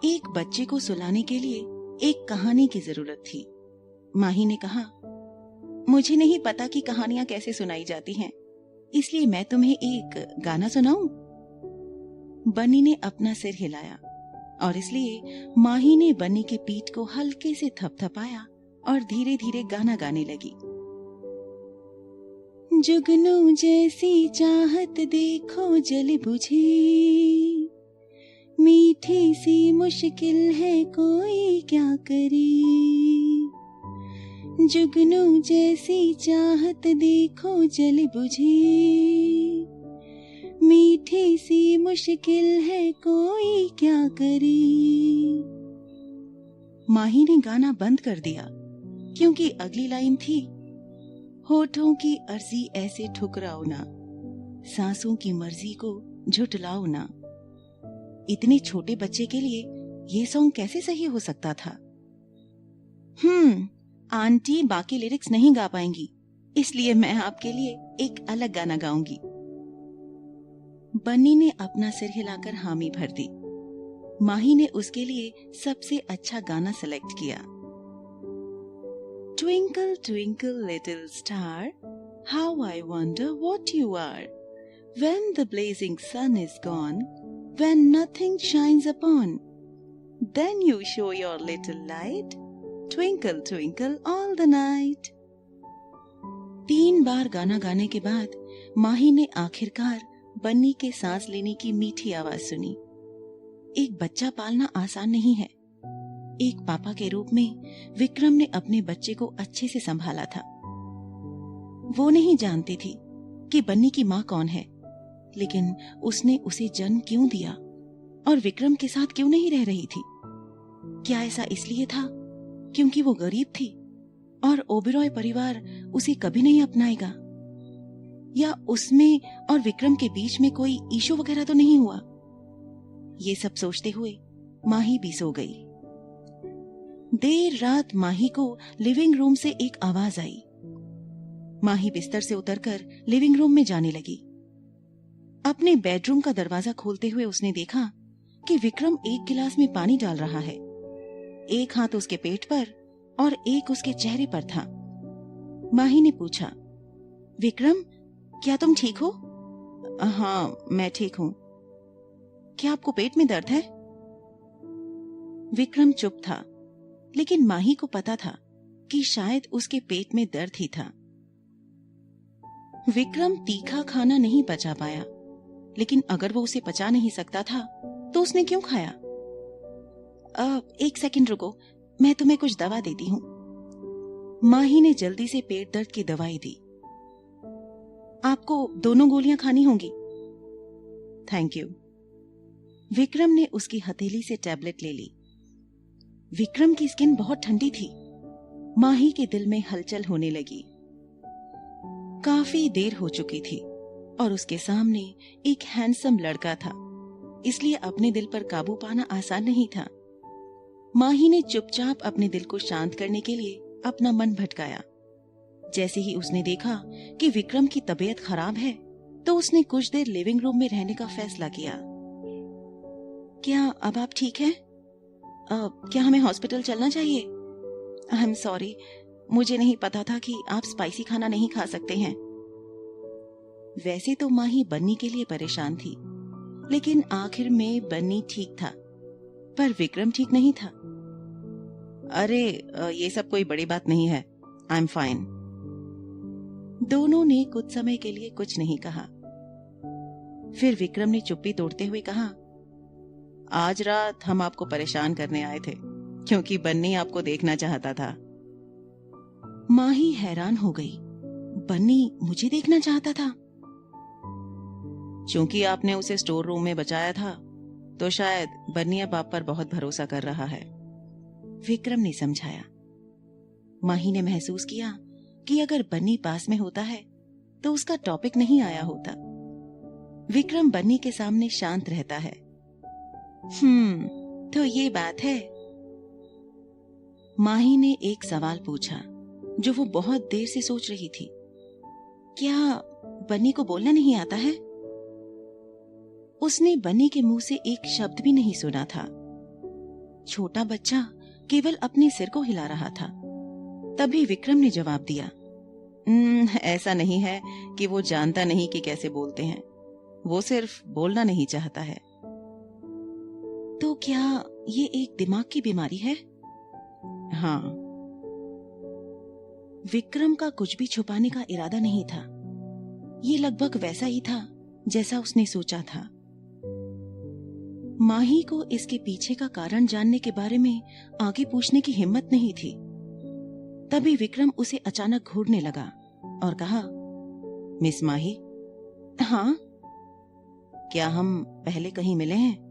एक बच्चे को सुलाने के लिए एक कहानी की जरूरत थी। माही ने कहा, मुझे नहीं पता कि कहानियां कैसे सुनाई जाती हैं, इसलिए मैं तुम्हें एक गाना सुनाऊं? बन्नी ने अपना सिर हिलाया और इसलिए माही ने बन्नी के पीठ को हल्के से थपथपाया और धीरे धीरे गाना गाने लगी। जुगनू जैसी चाहत देखो जल बुझे, मीठी सी मुश्किल है कोई क्या करे। जुगनू जैसी चाहत देखो जल बुझे, मीठी सी मुश्किल है कोई क्या करे। माही ने गाना बंद कर दिया क्योंकि अगली लाइन थी, होठों की अर्जी ऐसे ठुकराओ ना, सांसों की मर्जी को झुठलाओ ना। इतने छोटे बच्चे के लिए ये सॉन्ग कैसे सही हो सकता था? आंटी बाकी लिरिक्स नहीं गा पाएंगी, इसलिए मैं आपके लिए एक अलग गाना गाऊंगी। बन्नी ने अपना सिर हिलाकर हामी भर दी। माही ने उसके लिए सबसे अच्छा गाना सेलेक्ट किया। Twinkle, twinkle, little star, how I wonder what you are. When the blazing sun is gone, when nothing shines upon, then you show your little light. Twinkle, twinkle, all the night. 3 बार गाना गाने के बाद माही ने आखिरकार बन्नी के सांस लेने की मीठी आवाज सुनी। एक बच्चा पालना आसान नहीं है। एक पापा के रूप में विक्रम ने अपने बच्चे को अच्छे से संभाला था। वो नहीं जानती थी कि बन्नी की माँ कौन है, लेकिन उसने उसे जन्म क्यों दिया और विक्रम के साथ क्यों नहीं रह रही थी। क्या ऐसा इसलिए था क्योंकि वो गरीब थी और ओबेरॉय परिवार उसे कभी नहीं अपनाएगा? या उसमें और विक्रम के बीच में कोई इशू वगैरह तो नहीं हुआ? ये सब सोचते हुए माही भी सो गई। देर रात माही को लिविंग रूम से एक आवाज आई। माही बिस्तर से उतरकर लिविंग रूम में जाने लगी। अपने बेडरूम का दरवाजा खोलते हुए उसने देखा कि विक्रम एक गिलास में पानी डाल रहा है। एक हाथ उसके पेट पर और एक उसके चेहरे पर था। माही ने पूछा, विक्रम, क्या तुम ठीक हो? हाँ, मैं ठीक हूँ। क्या आपको पेट में दर्द है? विक्रम चुप था, लेकिन माही को पता था कि शायद उसके पेट में दर्द ही था। विक्रम तीखा खाना नहीं पचा पाया, लेकिन अगर वो उसे पचा नहीं सकता था तो उसने क्यों खाया? एक सेकंड रुको, मैं तुम्हें कुछ दवा देती हूँ। माही ने जल्दी से पेट दर्द की दवाई दी। आपको दोनों गोलियां खानी होंगी। Thank you. विक्रम ने उसकी हथेली से टैबलेट ले ली। विक्रम की स्किन बहुत ठंडी थी। माही के दिल में हलचल होने लगी। काफी देर हो चुकी थी और उसके सामने एक हैंडसम लड़का था, इसलिए अपने दिल पर काबू पाना आसान नहीं था। माही ने चुपचाप अपने दिल को शांत करने के लिए अपना मन भटकाया। जैसे ही उसने देखा कि विक्रम की तबीयत खराब है, तो उसने कुछ देर लिविंग रूम में रहने का फैसला किया। क्या अब आप ठीक हैं? क्या हमें हॉस्पिटल चलना चाहिए? आई एम सॉरी, मुझे नहीं पता था कि आप स्पाइसी खाना नहीं खा सकते हैं। वैसे तो माही बन्नी के लिए परेशान थी, लेकिन आखिर में बन्नी ठीक था, पर विक्रम ठीक नहीं था। अरे ये सब कोई बड़ी बात नहीं है, आई एम फाइन। दोनों ने कुछ समय के लिए कुछ नहीं कहा। फिर विक्रम ने चुप्पी तोड़ते हुए कहा, आज रात हम आपको परेशान करने आए थे क्योंकि बन्नी आपको देखना चाहता था। माही हैरान हो गई। बन्नी मुझे देखना चाहता था? चूंकि आपने उसे स्टोर रूम में बचाया था, तो शायद बन्नी अब आप पर बहुत भरोसा कर रहा है, विक्रम ने समझाया। माही ने महसूस किया कि अगर बन्नी पास में होता है तो उसका टॉपिक नहीं आया होता। विक्रम बन्नी के सामने शांत रहता है। तो ये बात है। माही ने एक सवाल पूछा जो वो बहुत देर से सोच रही थी। क्या बन्नी को बोलना नहीं आता है? उसने बन्नी के मुंह से एक शब्द भी नहीं सुना था। छोटा बच्चा केवल अपने सिर को हिला रहा था। तभी विक्रम ने जवाब दिया, ऐसा नहीं है कि वो जानता नहीं कि कैसे बोलते हैं, वो सिर्फ बोलना नहीं चाहता है। तो क्या ये एक दिमाग की बीमारी है? हाँ। विक्रम का कुछ भी छुपाने का इरादा नहीं था। ये लगभग वैसा ही था जैसा उसने सोचा था। माही को इसके पीछे का कारण जानने के बारे में आगे पूछने की हिम्मत नहीं थी। तभी विक्रम उसे अचानक घूरने लगा और कहा, मिस माही। हाँ? क्या हम पहले कहीं मिले हैं?